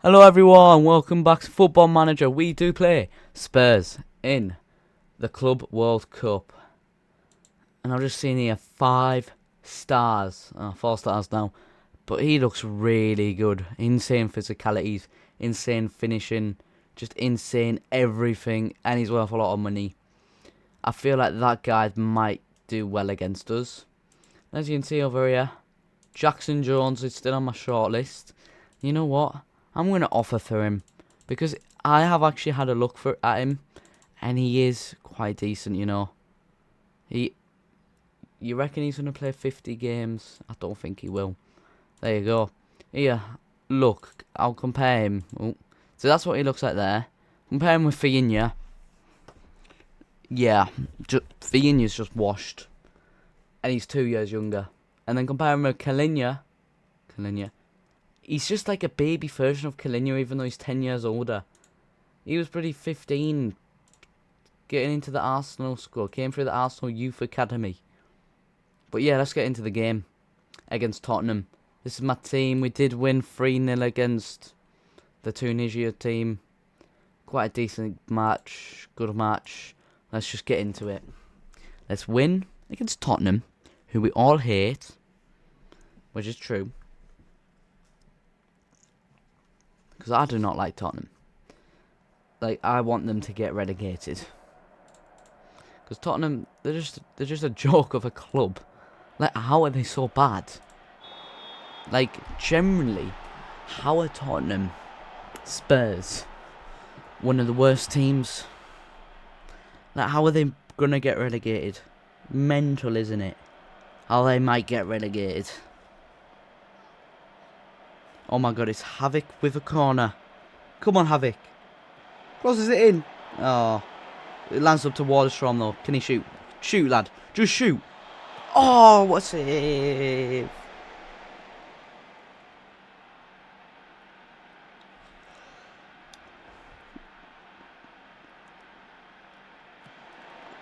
Hello everyone, welcome back to Football Manager. We do play Spurs in the Club World Cup. And I've just seen here 5 stars. 4 stars now. But he looks really good. Insane physicalities, insane finishing, just insane everything. And he's worth a lot of money. I feel like that guy might do well against us. As you can see over here, Jackson Jones is still on my shortlist. You know what? I'm going to offer for him because I have actually had a look at him and he is quite decent, you know. You reckon he's going to play 50 games? I don't think he will. There you go. Here, look, I'll compare him. Oh. So that's what he looks like there. Compare him with Viinha. Yeah, Viinha's just washed. And he's 2 years younger. And then compare him with Viinha. He's just like a baby version of Viinha, even though he's 10 years older. He was pretty 15, getting into the Arsenal squad, came through the Arsenal Youth Academy. But yeah, let's get into the game against Tottenham. This is my team. We did win 3-0 against the Tunisia team. Quite a decent match, good match. Let's just get into it. Let's win against Tottenham, who we all hate, which is true. Because I do not like Tottenham. Like, I want them to get relegated. Because Tottenham, they're just a joke of a club. Like, how are they so bad? Like, generally, how are Tottenham, Spurs, one of the worst teams? Like, how are they gonna get relegated? Mental, isn't it? How they might get relegated. Oh my god, it's Havoc with a corner. Come on, Havoc. Crosses it in. Oh. It lands up to Waterstrom though. Can he shoot? Shoot, lad. Just shoot. Oh, what a save.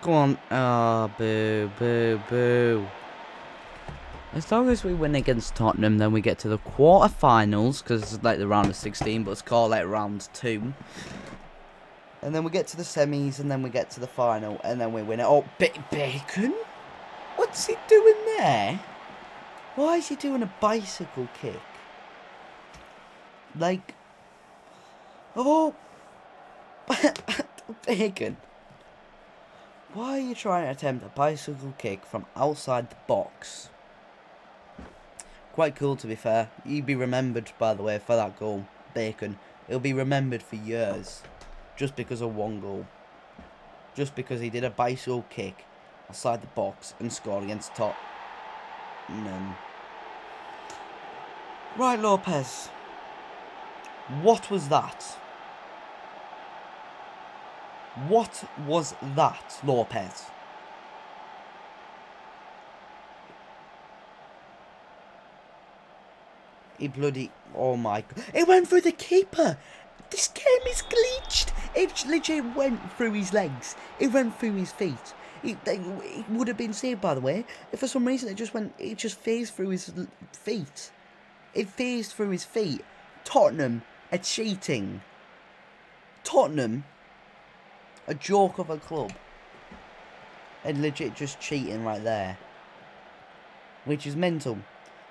Come on. Oh, boo, boo, boo. As long as we win against Tottenham, then we get to the quarterfinals, because it's like the round of 16, but it's called like round 2. And then we get to the semis, and then we get to the final, and then we win it. Oh, Bacon? What's he doing there? Why is he doing a bicycle kick? Like, oh, Bacon. Why are you trying to attempt a bicycle kick from outside the box? Quite cool, to be fair. He'd be remembered, by the way, for that goal, Bacon. He'll be remembered for years, just because of one goal. Just because he did a bicycle kick outside the box and scored against Tottenham. Right, Lopez. What was that? What was that, Lopez? He bloody... Oh my god. It went through the keeper. This game is glitched. It legit went through his legs. It went through his feet. It would have been saved, by the way. If for some reason it just phased through his feet. It phased through his feet. Tottenham are cheating. Tottenham, a joke of a club, and legit just cheating right there. Which is mental.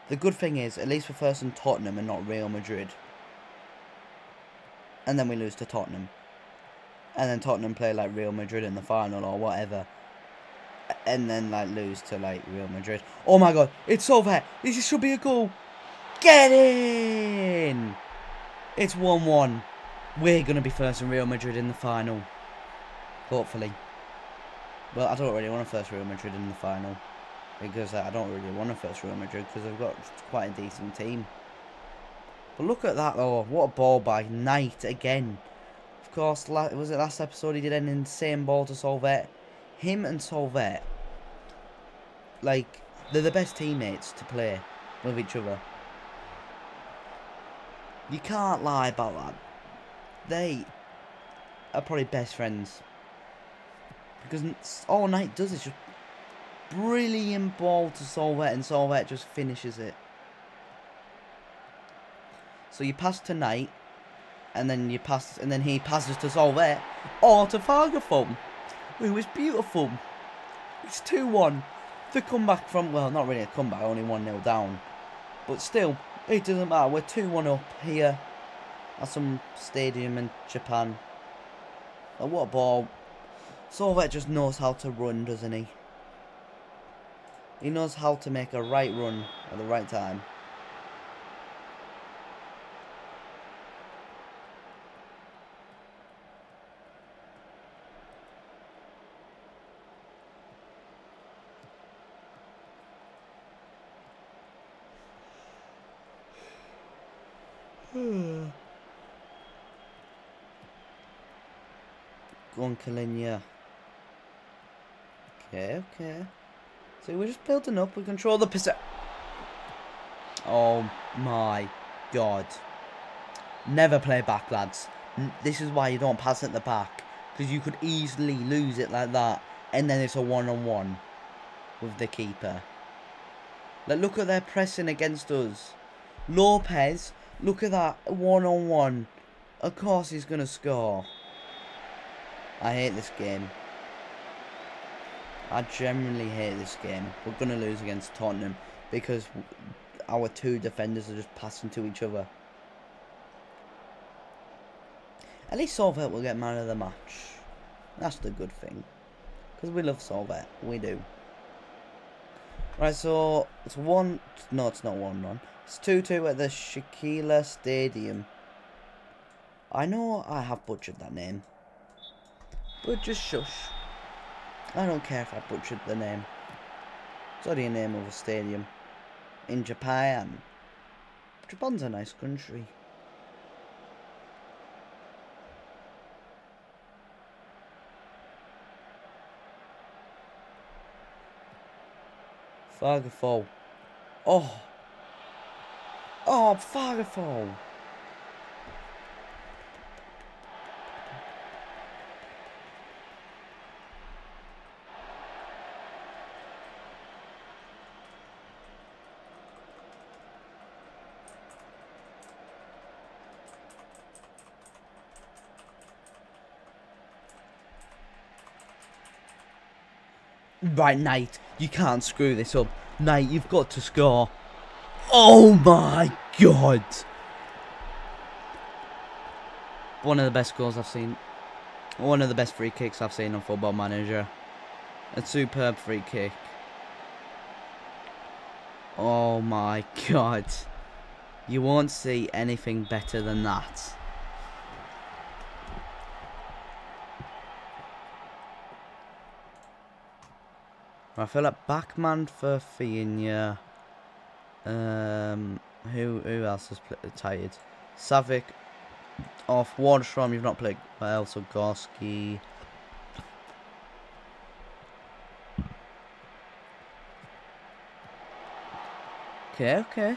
The good thing is, at least we're first in Tottenham and not Real Madrid. And then we lose to Tottenham. And then Tottenham play like Real Madrid in the final or whatever. And then like lose to like Real Madrid. Oh my god, it's over. This should be a goal. Get in! It's 1-1. We're going to be first in Real Madrid in the final. Hopefully. Well, I don't really want to first Real Madrid in the final. Because I don't really want to first Real Madrid because they've got quite a decent team. But look at that though. What a ball by Knight again. Of course, was it last episode he did an insane ball to Solvet? Him and Solvet, like, they're the best teammates to play with each other. You can't lie about that. They are probably best friends. Because all Knight does is just brilliant ball to Solvet, and Solvet just finishes it. So you pass to Knight, And then you pass, and then he passes to Solvet, or to Fagerfum, who was beautiful. It's 2-1. The comeback from, well, not really a comeback, only 1-0 down. But still, it doesn't matter. We're 2-1 up here at some stadium in Japan. Oh, what a ball. Solvet just knows how to run, doesn't he? He knows how to make a right run at the right time. Go on, Kalinia. Okay. So we're just building up. We control the possession. Oh my god. Never play back, lads. This is why you don't pass at the back. Because you could easily lose it like that. And then it's a one-on-one with the keeper. Like, look at their pressing against us. Lopez, look at that. One-on-one. Of course he's going to score. I hate this game. I genuinely hate this game. We're going to lose against Tottenham because our two defenders are just passing to each other. At least Solvet will get man of the match. That's the good thing. Because we love Solvet. We do. Right, so it's one... No, it's not 1-1. It's 2-2 at the Shakila Stadium. I know I have butchered that name. But just shush. I don't care if I butchered the name. It's only a name of a stadium. In Japan. Japan's a nice country. Fagerfall. Oh, Fagerfall. Right, Knight, you can't screw this up. Knight, you've got to score. Oh my god. One of the best goals I've seen. One of the best free kicks I've seen on Football Manager. A superb free kick. Oh my god. You won't see anything better than that. I feel like backman for Fienia. Who else has tired? Savic off. Wardstrom, you've not played well. So Gorski. Okay.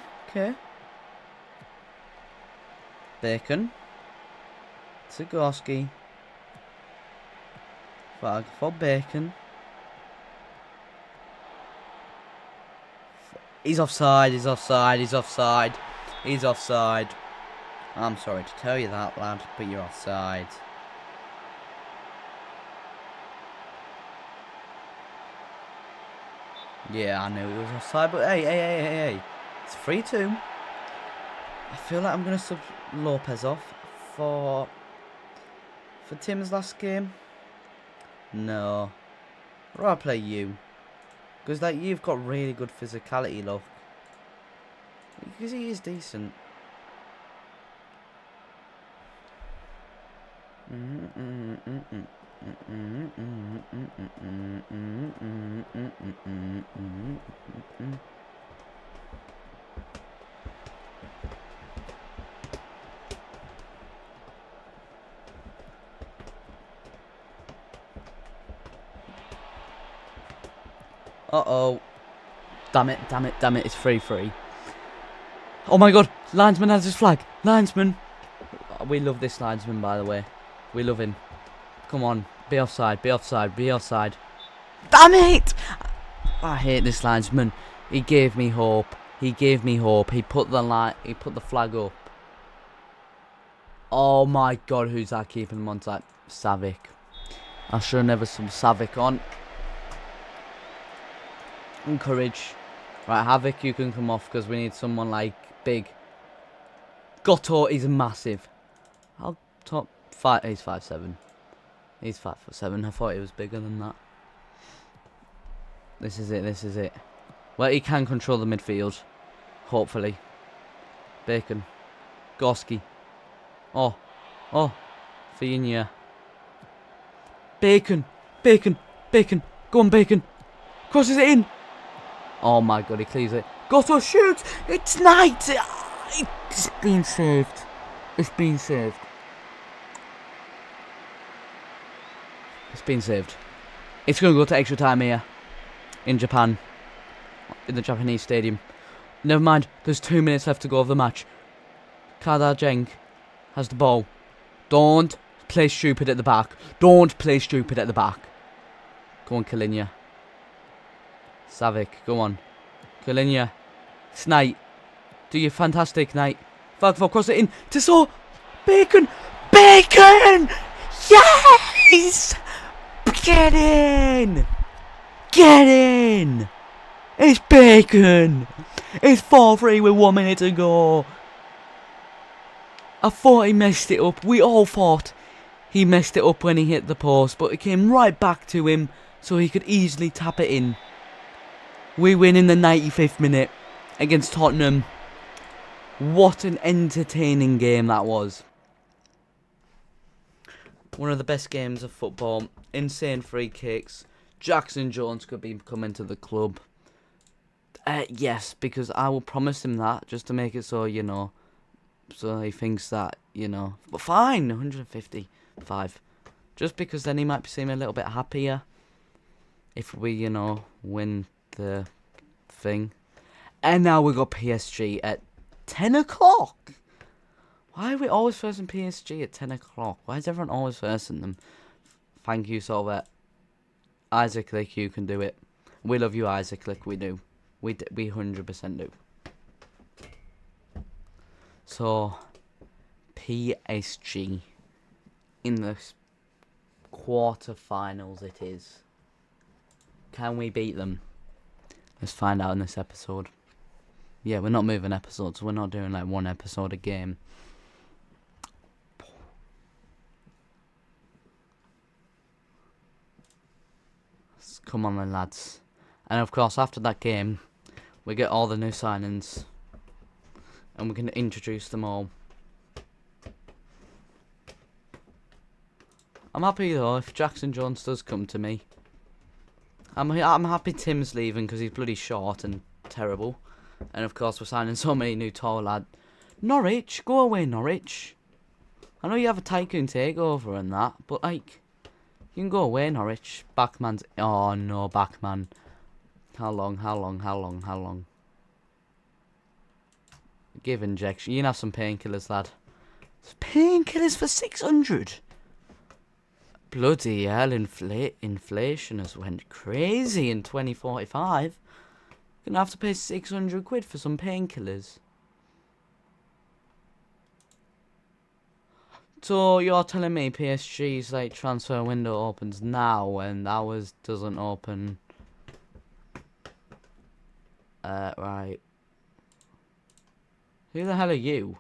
Bacon. Zagorski. Flag for Bacon. He's offside. I'm sorry to tell you that, lad, but you're offside. Yeah, I knew he was offside, but hey. It's 3-2. I feel like I'm going to sub Lopez off for Tim's last game. No. I'd rather play you. Because, like, you've got really good physicality, look. Because he is decent. Uh-oh. Damn it. It's 3-3. Oh my god. Linesman has his flag. Linesman. We love this linesman, by the way. We love him. Come on. Be offside. Damn it! I hate this linesman. He gave me hope. He put the flag up. Oh my god, who's that keeping him on side? Savic. I should have never some Savic on. Encourage. Right, Havoc, you can come off because we need someone like big. Goto is massive. I'll top five. He's 5'7". He's 5'7". I thought he was bigger than that. This is it. This is it. Well, he can control the midfield. Hopefully. Bacon. Gorski. Oh. Oh. Finia. Bacon. Bacon. Bacon. Go on, Bacon. Crosses it in. Oh my god, he clears it. Goto shoots. It's night. It's been saved. It's been saved. It's been saved. It's going to go to extra time here. In Japan. In the Japanese stadium. Never mind. There's 2 minutes left to go of the match. Kadar Cenk has the ball. Don't play stupid at the back. Don't play stupid at the back. Go on, Kalinia. Savic, go on. Kalinia. It's Knight. Do your fantastic, Knight. Falkford, cross it in. Tissot. Bacon. Bacon! Yes! Get in! Get in! It's Bacon! It's 4-3 with 1 minute to go. I thought he messed it up. We all thought he messed it up when he hit the post, but it came right back to him so he could easily tap it in. We win in the 95th minute against Tottenham. What an entertaining game that was. One of the best games of football. Insane free kicks. Jackson Jones could be coming to the club. Yes, because I will promise him that, just to make it so, you know, so he thinks that, you know. But fine, 155. Just because then he might be seeming a little bit happier if we, you know, win the thing. And now we got PSG at 10 o'clock. Why are we always versing PSG at 10 o'clock? Why is everyone always versing them? Thank you, Solvet. Isaac Lick, you can do it. We love you, Isaac Lick, we do. We 100% do. So, PSG in the quarterfinals it is. Can we beat them? Let's find out in this episode. Yeah, we're not moving episodes. We're not doing like one episode a game. Come on then, lads. And of course, after that game, we get all the new signings. And we can introduce them all. I'm happy though if Jackson Jones does come to me. I'm happy Tim's leaving because he's bloody short and terrible. And of course we're signing so many new tall lads. Norwich, go away Norwich. I know you have a tycoon takeover and that, but like, you can go away Norwich. Backman's, oh no, Backman. How long? Give injection. You can have some painkillers, lad. Painkillers for 600. Bloody hell, inflation has went crazy in 2045. Gonna have to pay 600 quid for some painkillers. So you're telling me PSG's like transfer window opens now and ours doesn't open? Right. Who the hell are you?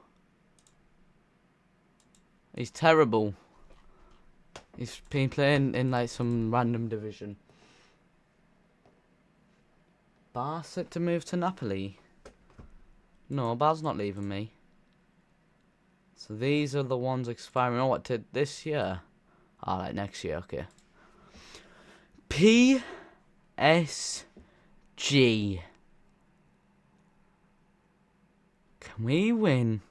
He's terrible. He's been playing in like some random division. Bar set to move to Napoli. No, Bar's not leaving me. So these are the ones expiring. Oh, what, to this year? Ah, like next year, okay. PSG. Can we win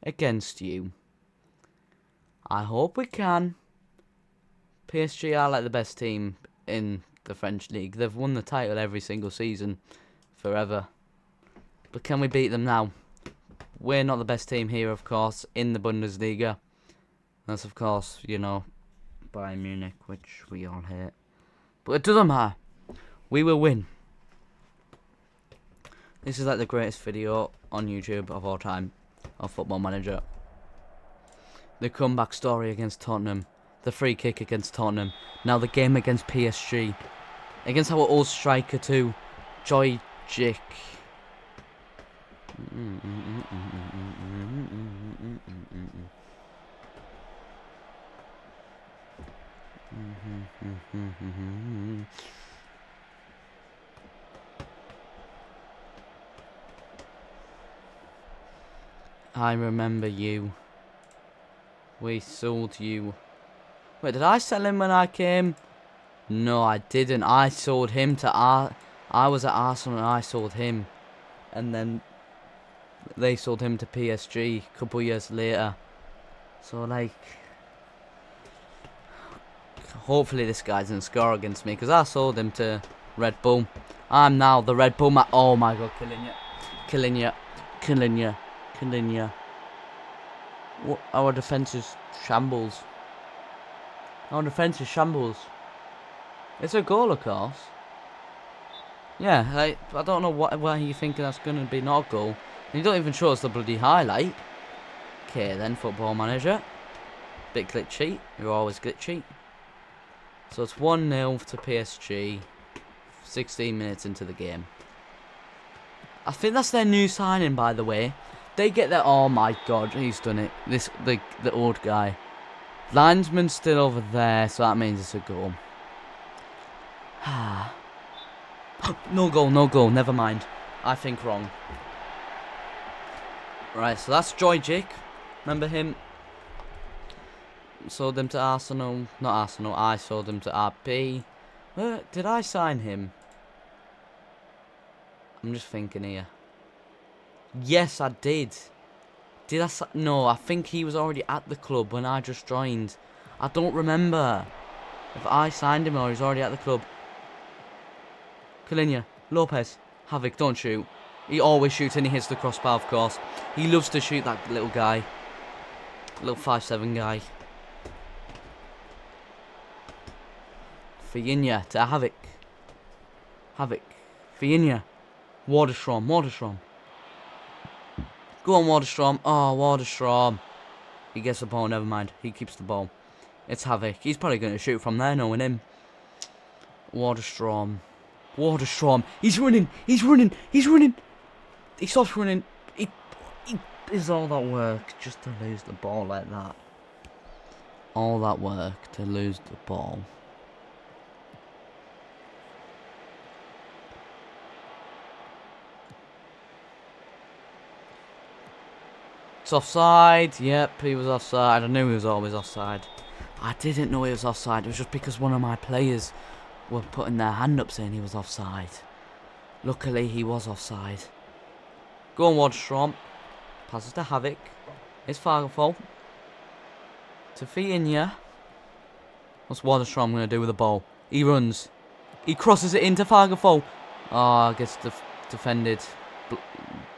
against you? I hope we can. PSG are like the best team in the French league. They've won the title every single season. Forever. But can we beat them now? We're not the best team here, of course, in the Bundesliga. That's, of course, you know, Bayern Munich, which we all hate. But it doesn't matter. We will win. This is like the greatest video on YouTube of all time of Football Manager. The comeback story against Tottenham. The free kick against Tottenham. Now the game against PSG. Against our old striker too. Joy Jick. I remember you. We sold you. Wait, did I sell him when I came? No, I didn't. I sold him to I was at Arsenal and I sold him. And then they sold him to PSG a couple years later. So, like, hopefully this guy doesn't score against me, because I sold him to Red Bull. I'm now the Red Bull man. Oh my god, killing you. Killing you. Killing you. Killing you. What? Our defense is shambles. Our defense is shambles. It's a goal, of course. Yeah, I don't know why you thinking that's going to be not a goal. And you don't even show us the bloody highlight. Okay then, Football Manager. Bit glitchy. You're always glitchy. So it's 1-0 to PSG. 16 minutes into the game. I think that's their new signing, by the way. They get their... Oh my god, he's done it. The old guy. Linesman's still over there, so that means it's a goal. No goal, no goal. Never mind. I think wrong. Right, so that's Joy Jick. Remember him? Sold him to Arsenal. Not Arsenal. I sold him to RB. Did I sign him? I'm just thinking here. Yes, I did. Did I? No, I think he was already at the club when I just joined. I don't remember if I signed him or he's already at the club. Calinia, Lopez, Havoc, don't shoot. He always shoots and he hits the crossbar, of course. He loves to shoot that little guy. Little 5'7" guy. Fiinya to Havoc. Havoc. Fiinya. Waterstrom. Go on, Waterstrom. Oh, Waterstrom. He gets the ball, never mind. He keeps the ball. It's Havoc. He's probably going to shoot from there, knowing him. Waterstrom. He's running. He stops running. He is all that work just to lose the ball like that. All that work to lose the ball. It's offside. Yep, he was offside. I knew he was always offside. I didn't know he was offside. It was just because one of my players were putting their hand up saying he was offside. Luckily, he was offside. Go on, Waterstrom. Passes to Havoc. It's Fargafol. To Fiinya. What's Waterstrom going to do with the ball? He runs. He crosses it into Fargafol. Oh, gets defended.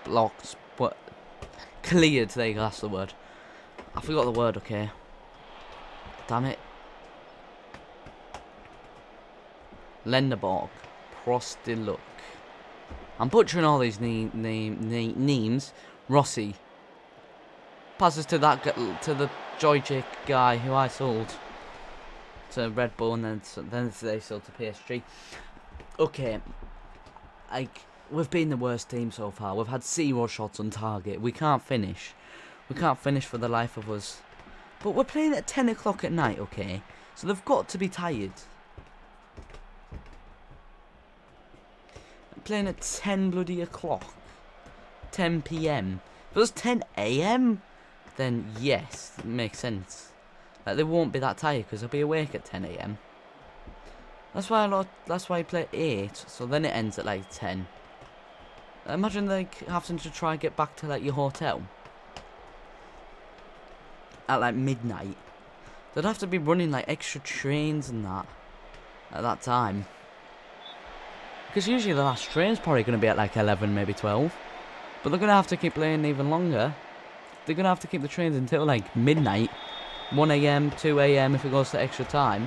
Blocked. But cleared. There you go, that's the word. I forgot the word, okay. Damn it. Lenderborg. Prostiluk. I'm butchering all these names. Rossi. Passes to the Joyjic guy who I sold to Red Bull, and then they sold to PSG. Okay. We've been the worst team so far. We've had 0 shots on target. We can't finish. We can't finish for the life of us. But we're playing at 10 o'clock at night, okay? So they've got to be tired. I'm playing at 10 bloody o'clock. 10 PM. If it was 10 AM, then yes, it makes sense. Like, they won't be that tired because they'll be awake at 10 AM. That's why you play at 8, so then it ends at like 10. Imagine like having to try and get back to like your hotel at like midnight. They'd have to be running like extra trains and that at that time. Because usually the last train's probably going to be at like 11, maybe 12. But they're going to have to keep playing even longer. They're going to have to keep the trains until like midnight. 1 AM, 2 AM if it goes to extra time.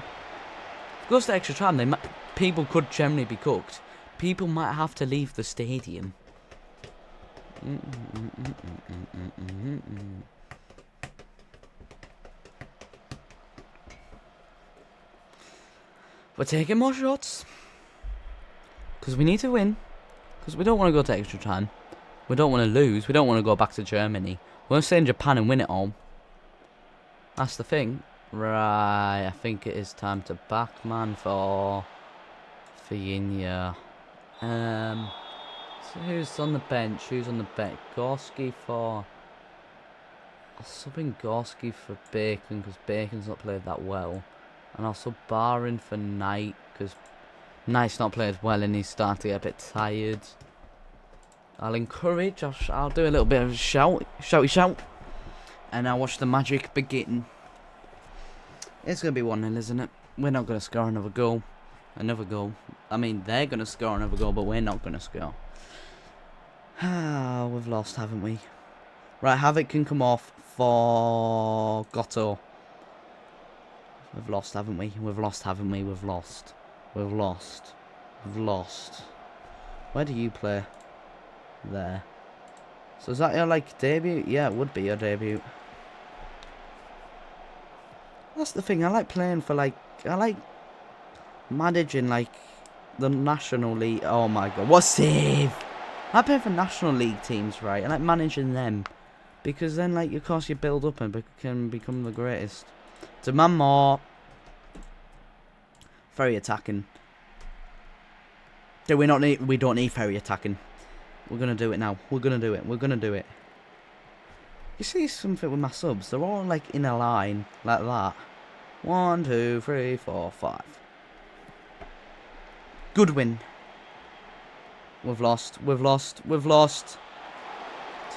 If it goes to extra time, people could generally be cooked. People might have to leave the stadium. We're taking more shots. Because we need to win. Because we don't want to go to extra time. We don't want to lose. We don't want to go back to Germany. We want to stay in Japan and win it all. That's the thing. Right, I think it is time to back man for Fiinya. So who's on the bench? Who's on the bench? Gorski for... I'll sub in Gorski for Bacon because Bacon's not played that well. And I'll sub Barin for Knight because Knight's not played well and he's starting to get a bit tired. I'll encourage. I'll do a little bit of a shouty shout. And I'll watch the magic begin. It's going to be 1-0, isn't it? We're not going to score another goal. Another goal. I mean, they're going to score another goal, but we're not going to score. Ah, we've lost, haven't we? Right, Havoc can come off for Goto. We've lost, haven't we? We've lost, haven't we? We've lost. We've lost. We've lost. Where do you play? There. So is that your, like, debut? Yeah, it would be your debut. That's the thing, I like playing for, like, I like managing, like, the National League. Oh my god, what a save! I play for National League teams, right? I like managing them. Because then, like, of course, you build up and can become the greatest. It's a man more. Very attacking. Do we not need, we don't need very attacking. We're going to do it now. We're going to do it. We're going to do it. You see something with my subs? They're all, like, in a line, like that. 1, 2, 3, 4, 5. Good win. We've lost. We've lost. We've lost.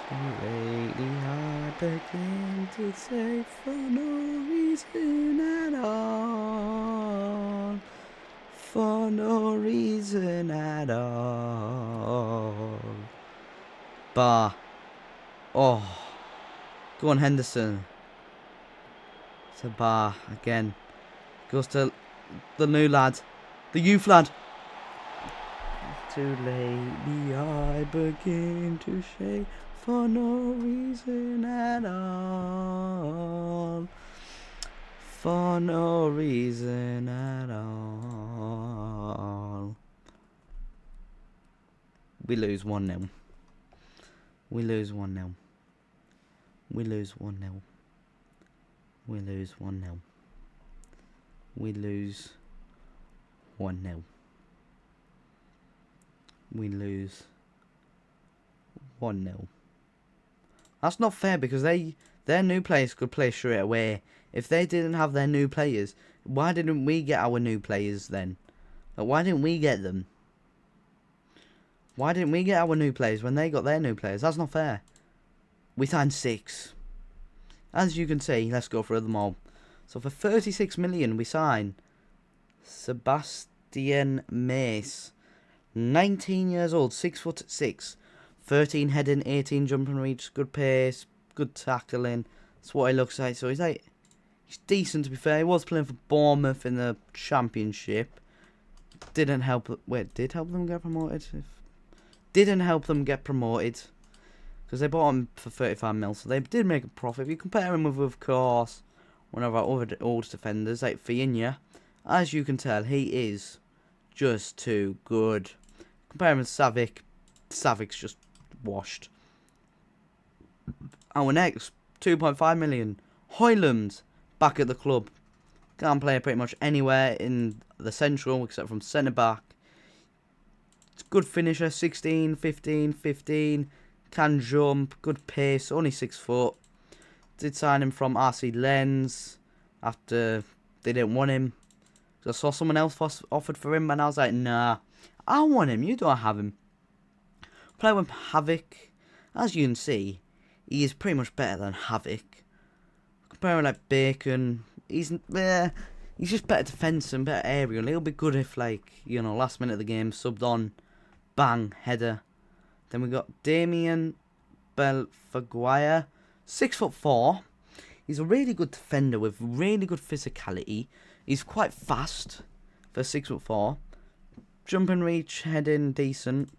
Too lately I begin to say for no reason at all. For no reason at all. Bah. Oh. Go on, Henderson. To Bar again. Goes to the new lad. The youth lad. Too lately I begin to shake for no reason at all. For no reason at all. We lose 1-0. We lose 1-0. We lose 1-0. We lose 1-0. We lose 1-0. We lose 1-0. That's not fair because their new players could play straight away. If they didn't have their new players, why didn't we get our new players then? Like, why didn't we get them? Why didn't we get our new players when they got their new players? That's not fair. We signed 6. As you can see, let's go through them all. So for 36 million, we sign Sebastian Mace. 19 years old, 6'6", 13 heading, 18 jumping reach, good pace, good tackling. That's what he looks like. So he's decent to be fair. He was playing for Bournemouth in the Championship. Didn't help. Wait, did help them get promoted? Didn't help them get promoted because they bought him for 35 mil. So they did make a profit. If you compare him with, of course, one of our other old defenders like Fiinya, as you can tell, he is just too good. Compare him with Savic. Savic's just washed. Our next, 2.5 million. Højlund, back at the club. Can't play pretty much anywhere in the central except from centre back. It's a good finisher, 16, 15, 15. Can jump, good pace, only 6 foot. Did sign him from RC Lens after they didn't want him. I saw someone else offered for him and I was like, nah, I want him, you don't have him. Play with Havoc. As you can see, he is pretty much better than Havoc. Comparing like Bacon, he's just better defensive and better aerial. He'll be good if, like, you know, last minute of the game, subbed on, bang, header. Then we got Damien Belfaguire, 6'4". He's a really good defender with really good physicality. He's quite fast for 6'4". Jumping reach, heading decent.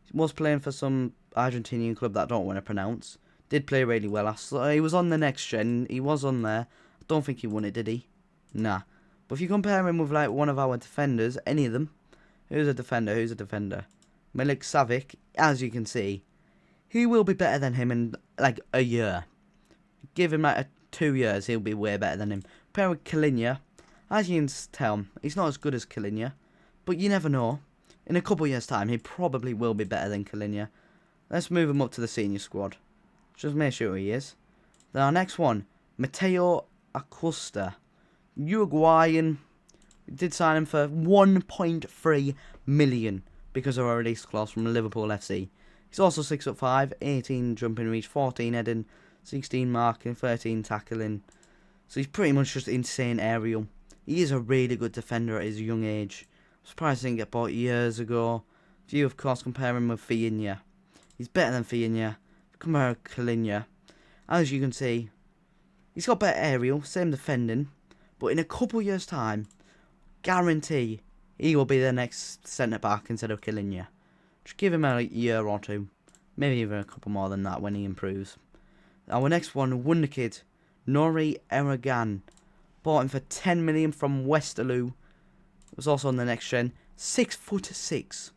He was playing for some Argentinian club that I don't want to pronounce. Did play really well. He was on the next gen. He was on there. I don't think he won it, did he? Nah. But if you compare him with like one of our defenders, any of them, who's a defender? Milik Savic, as you can see, he will be better than him in like a year. Give him like 2 years, he'll be way better than him. Compare with Kalinia, as you can tell, he's not as good as Kalinia, but you never know. In a couple of years' time, he probably will be better than Kalinia. Let's move him up to the senior squad. Just make sure he is. Then our next one, Mateo Acosta, Uruguayan. We did sign him for 1.3 million because of our release clause from Liverpool FC. He's also 6'5", 18 jumping reach, 14 heading, 16 marking, 13 tackling. So he's pretty much just insane aerial. He is a really good defender at his young age. I'm surprised he didn't get bought years ago. If you, of course, compare him with Fiinha, he's better than Fiinha. Compare with Kalinia, as you can see, he's got better aerial, same defending, but in a couple years' time, guarantee he will be the next centre-back instead of Kalinia. Just give him a year or two, maybe even a couple more than that when he improves. Our next one, Wonder Kid, Nori Eragan. Bought him for 10 million from Westerlo. Was also on the next gen. 6'6",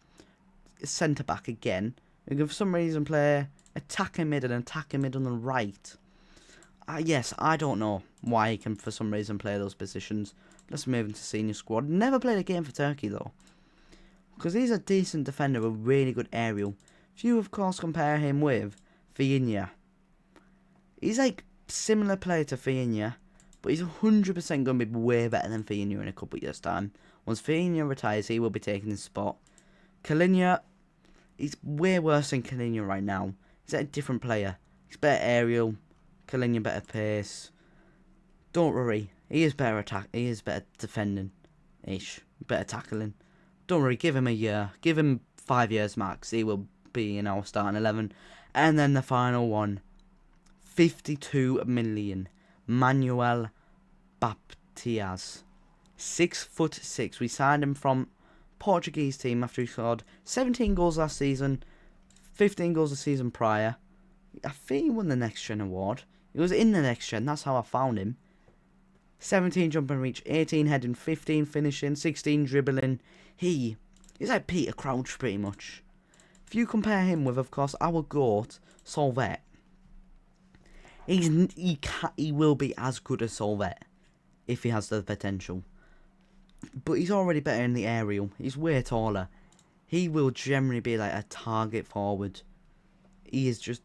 centre-back again. He can for some reason play attacking mid and attacking mid on the right. Yes, I don't know why he can for some reason play those positions. Let's move into senior squad. Never played a game for Turkey though, because he's a decent defender with really good aerial. If you of course compare him with Fiinha, he's like similar player to Fiinha, but he's 100% going to be way better than Fiinha in a couple of years time. Once Fiinha retires, he will be taking his spot. Kalinia, he's way worse than Kalinia right now. He's a different player. He's better aerial. Kalinia better pace. Don't worry, he is better attack. He is better defending, better tackling. Don't worry, give him a year. Give him 5 years max. He will be in our starting 11. And then the final one, 52 million. Manuel Baptias, 6'6". We signed him from Portuguese team after he scored 17 goals last season, 15 goals the season prior. I think he won the Next Gen award. He was in the Next Gen, that's how I found him. 17 jump and reach, 18 heading, 15 finishing, 16 dribbling. He's like Peter Crouch pretty much. If you compare him with, of course, our GOAT, Solvet, he will be as good as Solvet if he has the potential. But he's already better in the aerial. He's way taller. He will generally be like a target forward. He is just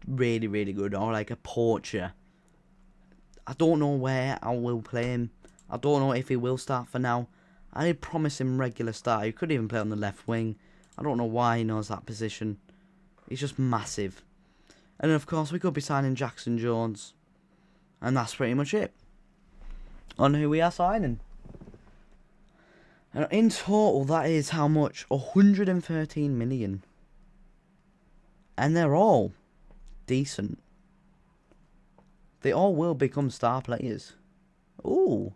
really, really good. Or like a poacher. I don't know where I will play him. I don't know if he will start for now. I did promise him regular start. He could even play on the left wing. I don't know why he knows that position. He's just massive. And of course we could be signing Jackson Jones. And that's pretty much it on who we are signing. And in total that is how much? 113 million. And they're all decent. They all will become star players. Ooh.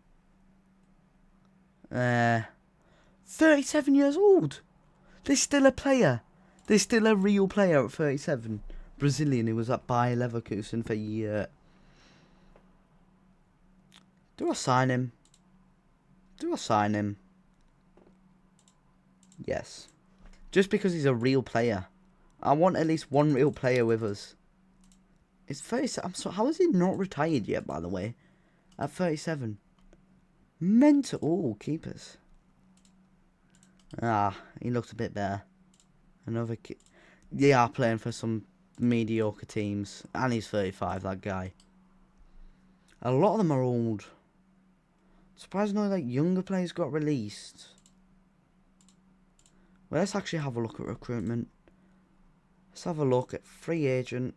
37 years old. They're still a player. They're still a real player at 37. Brazilian who was at Bayer Leverkusen for a year. Do I sign him? Do I sign him? Yes. Just because he's a real player. I want at least one real player with us. It's 37. How is he not retired yet, by the way? At 37. Mental. Oh, keepers. He looks a bit better. Another they are playing for some mediocre teams. And he's 35, that guy. A lot of them are old. Surprisingly, like, younger players got released. Well, let's actually have a look at recruitment. Let's have a look at free agent.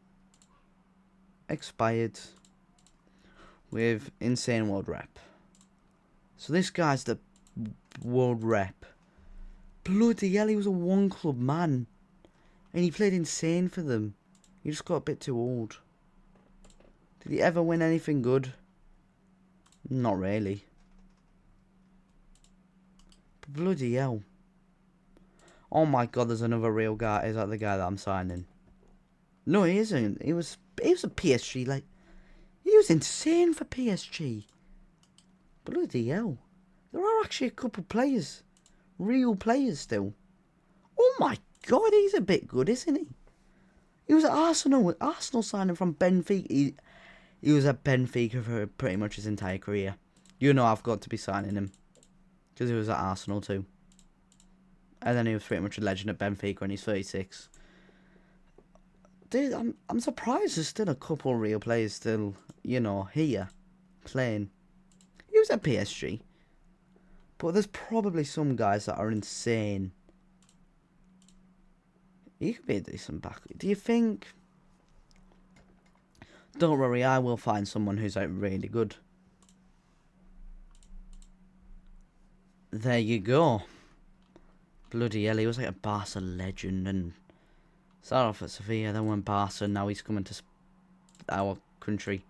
Expired. With insane world rep. So this guy's the world rep. Bloody hell, he was a one club man. And he played insane for them. He just got a bit too old. Did he ever win anything good? Not really. But bloody hell. Oh my god, there's another real guy. Is that the guy that I'm signing? No, he isn't. He was a PSG, like, he was insane for PSG. Bloody hell. There are actually a couple players. Real players still. Oh my God, he's a bit good, isn't he? He was at Arsenal. Arsenal signing from Benfica. He was at Benfica for pretty much his entire career. You know I've got to be signing him. Because he was at Arsenal too. And then he was pretty much a legend at Benfica when he's 36. Dude, I'm surprised there's still a couple real players still, you know, here. Playing. He was at PSG. But there's probably some guys that are insane. He could be a decent back. Do you think? Don't worry, I will find someone who's like really good. There you go. Bloody hell, he was like a Barca legend and started off at Sevilla, then went Barca, and now he's coming to our country.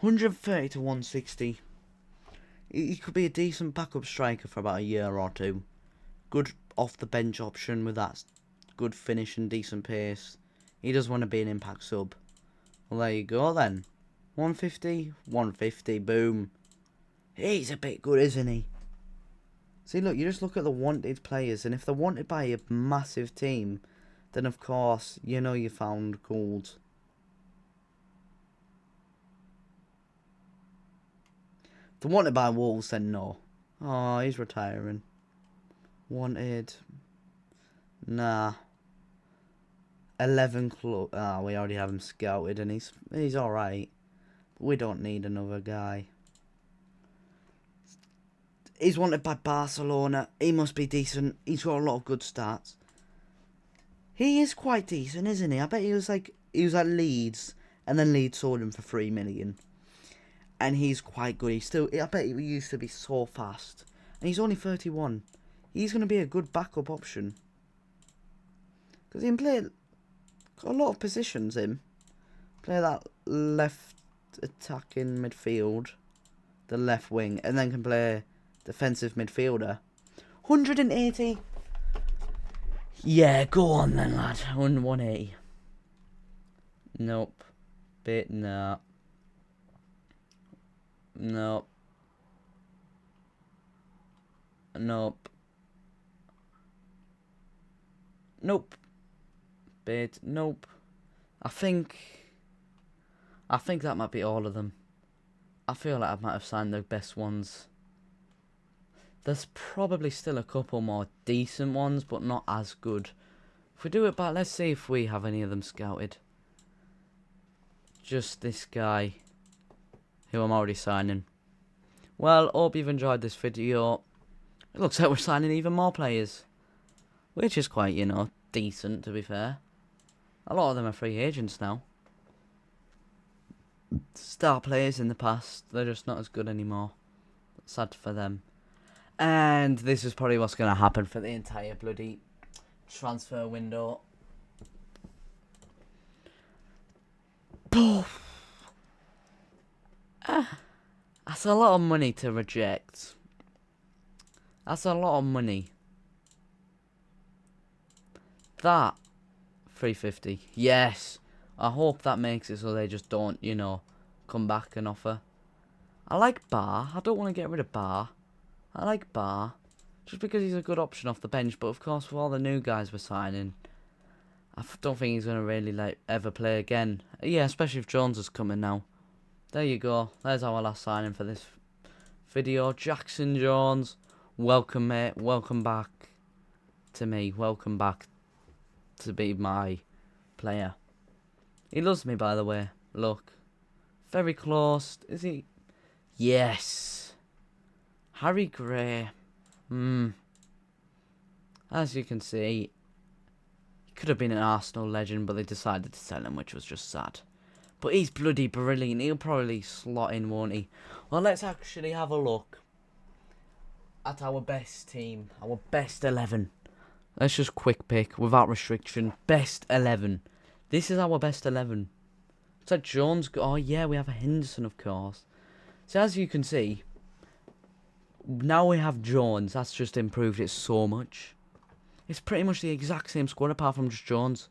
130 to 160. He could be a decent backup striker for about a year or two. Good off the bench option with that good finish and decent pace. He does want to be an impact sub. Well, there you go then. 150, 150, boom. He's a bit good, isn't he? See, look, you just look at the wanted players, and if they're wanted by a massive team, then of course, you know you found gold. If they're wanted by Wolves, then no. Oh, he's retiring. Wanted. Nah. 11 club. Ah, we already have him scouted, and he's alright. But we don't need another guy. He's wanted by Barcelona. He must be decent. He's got a lot of good stats. He is quite decent, isn't he? I bet he was at Leeds, and then Leeds sold him for 3 million. And he's quite good. I bet he used to be so fast. And he's only 31. He's going to be a good backup option. Because he can play got a lot of positions in. Play that left attacking midfield, the left wing, and then can play defensive midfielder. 180. Yeah, go on then, lad. 180. Nope. Bit nah. Nope. Nope. Nope. Bit nope. I think that might be all of them. I feel like I might have signed the best ones. There's probably still a couple more decent ones, but not as good. If we do it back, let's see if we have any of them scouted. Just this guy, who I'm already signing. Well, hope you've enjoyed this video. It looks like we're signing even more players, which is quite, you know, decent, to be fair. A lot of them are free agents now. Star players in the past, they're just not as good anymore. Sad for them. And this is probably what's going to happen for the entire bloody transfer window. That's a lot of money to reject. That's a lot of money. That 350. Yes. I hope that makes it so they just don't, you know, come back and offer. I like Bar. I don't want to get rid of Bar. I like Bar. Just because he's a good option off the bench. But of course, with all the new guys we're signing, I don't think he's going to really, like, ever play again. Yeah, especially if Jones is coming now. There you go. There's our last signing for this video. Jackson Jones. Welcome, mate. Welcome back to me. Welcome back to be my player. He loves me, by the way. Look. Very close. Is he? Yes. Harry Gray. As you can see, he could have been an Arsenal legend, but they decided to sell him, which was just sad. But he's bloody brilliant. He'll probably slot in, won't he? Well, let's actually have a look at our best team. Our best 11. Let's just quick pick, without restriction. Best 11. This is our best 11. So Jones... Oh, yeah, we have a Henderson, of course. So, as you can see, now we have Jones. That's just improved it so much. It's pretty much the exact same squad, apart from just Jones.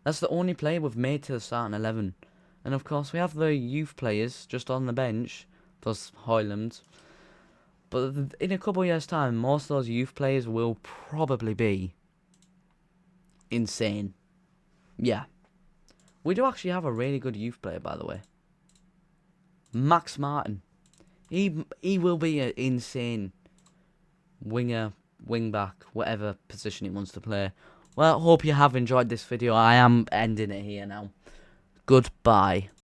That's the only player we've made to the starting 11. And, of course, we have the youth players just on the bench. Those Hoylands. But in a couple of years' time, most of those youth players will probably be insane. Yeah. We do actually have a really good youth player, by the way. Max Martin. He will be an insane winger, wing back, whatever position he wants to play. Well, hope you have enjoyed this video. I am ending it here now. Goodbye.